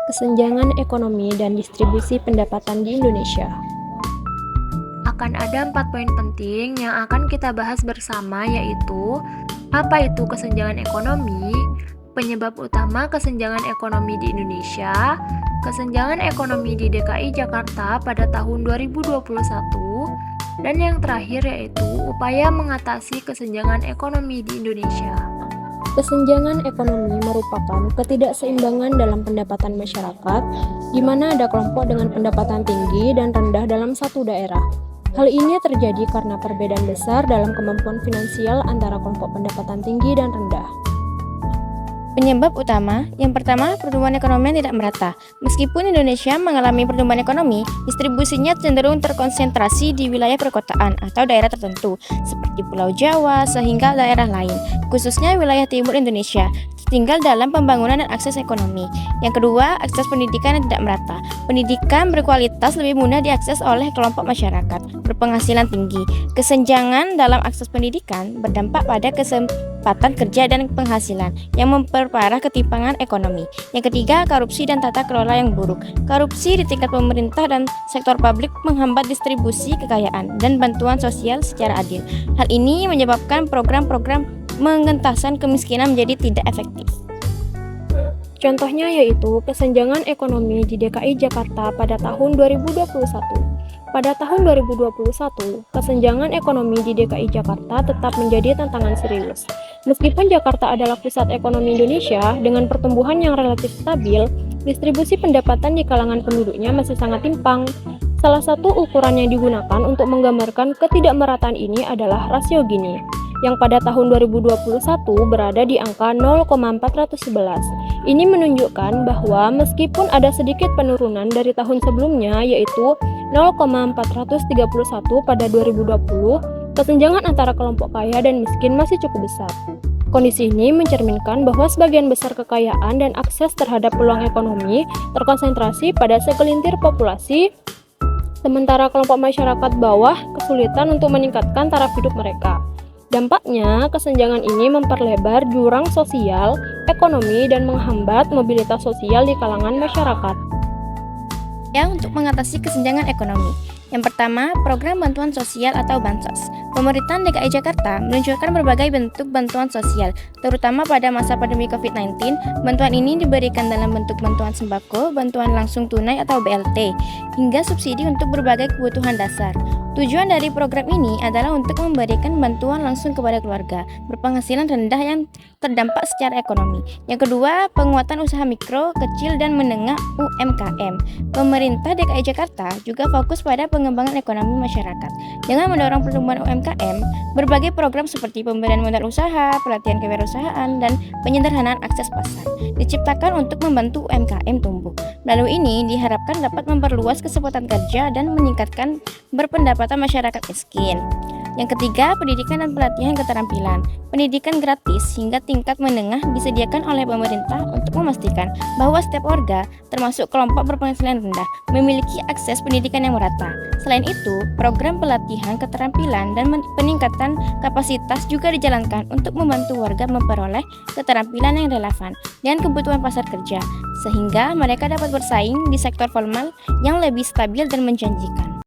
Kesenjangan ekonomi dan distribusi pendapatan di Indonesia. Akan ada 4 poin penting yang akan kita bahas bersama, yaitu apa itu kesenjangan ekonomi, penyebab utama kesenjangan ekonomi di Indonesia, kesenjangan ekonomi di DKI Jakarta pada tahun 2021, dan yang terakhir yaitu upaya mengatasi kesenjangan ekonomi di Indonesia. Kesenjangan ekonomi merupakan ketidakseimbangan dalam pendapatan masyarakat, di mana ada kelompok dengan pendapatan tinggi dan rendah dalam satu daerah. Hal ini terjadi karena perbedaan besar dalam kemampuan finansial antara kelompok pendapatan tinggi dan rendah. Penyebab utama, yang pertama, pertumbuhan ekonomi yang tidak merata. Meskipun Indonesia mengalami pertumbuhan ekonomi, distribusinya cenderung terkonsentrasi di wilayah perkotaan atau daerah tertentu, seperti Pulau Jawa sehingga daerah lain, khususnya wilayah timur Indonesia, tertinggal dalam pembangunan dan akses ekonomi. Yang kedua, akses pendidikan yang tidak merata. Pendidikan berkualitas lebih mudah diakses oleh kelompok masyarakat berpenghasilan tinggi. Kesenjangan dalam akses pendidikan berdampak pada kesempatan kerja dan penghasilan yang memperparah ketimpangan ekonomi. Yang ketiga, korupsi dan tata kelola yang buruk. Korupsi di tingkat pemerintah dan sektor publik menghambat distribusi kekayaan dan bantuan sosial secara adil. Hal ini menyebabkan program-program pengentasan kemiskinan menjadi tidak efektif. Contohnya yaitu kesenjangan ekonomi di DKI Jakarta pada tahun 2021. Pada tahun 2021, kesenjangan ekonomi di DKI Jakarta tetap menjadi tantangan serius. Meskipun Jakarta adalah pusat ekonomi Indonesia dengan pertumbuhan yang relatif stabil, distribusi pendapatan di kalangan penduduknya masih sangat timpang. Salah satu ukuran yang digunakan untuk menggambarkan ketidakmerataan ini adalah rasio Gini, yang pada tahun 2021 berada di angka 0,411. Ini menunjukkan bahwa meskipun ada sedikit penurunan dari tahun sebelumnya yaitu 0,431 pada 2020, kesenjangan antara kelompok kaya dan miskin masih cukup besar. Kondisi ini mencerminkan bahwa sebagian besar kekayaan dan akses terhadap peluang ekonomi terkonsentrasi pada segelintir populasi, sementara kelompok masyarakat bawah kesulitan untuk meningkatkan taraf hidup mereka. Dampaknya, kesenjangan ini memperlebar jurang sosial, ekonomi, dan menghambat mobilitas sosial di kalangan masyarakat. Untuk mengatasi kesenjangan ekonomi. Yang pertama, program bantuan sosial atau Bansos. Pemerintahan DKI Jakarta meluncurkan berbagai bentuk bantuan sosial, terutama pada masa pandemi COVID-19. Bantuan ini diberikan dalam bentuk bantuan sembako, bantuan langsung tunai atau BLT, hingga subsidi untuk berbagai kebutuhan dasar. Tujuan dari program ini adalah untuk memberikan bantuan langsung kepada keluarga berpenghasilan rendah yang terdampak secara ekonomi. Yang kedua, penguatan usaha mikro, kecil, dan menengah UMKM. Pemerintah DKI Jakarta juga fokus pada pengembangan ekonomi masyarakat. Dengan mendorong pertumbuhan UMKM, berbagai program seperti pemberian modal usaha, pelatihan kewirausahaan, dan penyederhanaan akses pasar diciptakan untuk membantu UMKM tumbuh. Melalui ini diharapkan dapat memperluas kesempatan kerja dan meningkatkan berpendapatan masyarakat miskin. Yang ketiga, pendidikan dan pelatihan keterampilan. Pendidikan gratis hingga tingkat menengah disediakan oleh pemerintah untuk memastikan bahwa setiap warga, termasuk kelompok berpenghasilan rendah, memiliki akses pendidikan yang merata. Selain itu, program pelatihan keterampilan dan peningkatan kapasitas juga dijalankan untuk membantu warga memperoleh keterampilan yang relevan dengan kebutuhan pasar kerja, sehingga mereka dapat bersaing di sektor formal yang lebih stabil dan menjanjikan.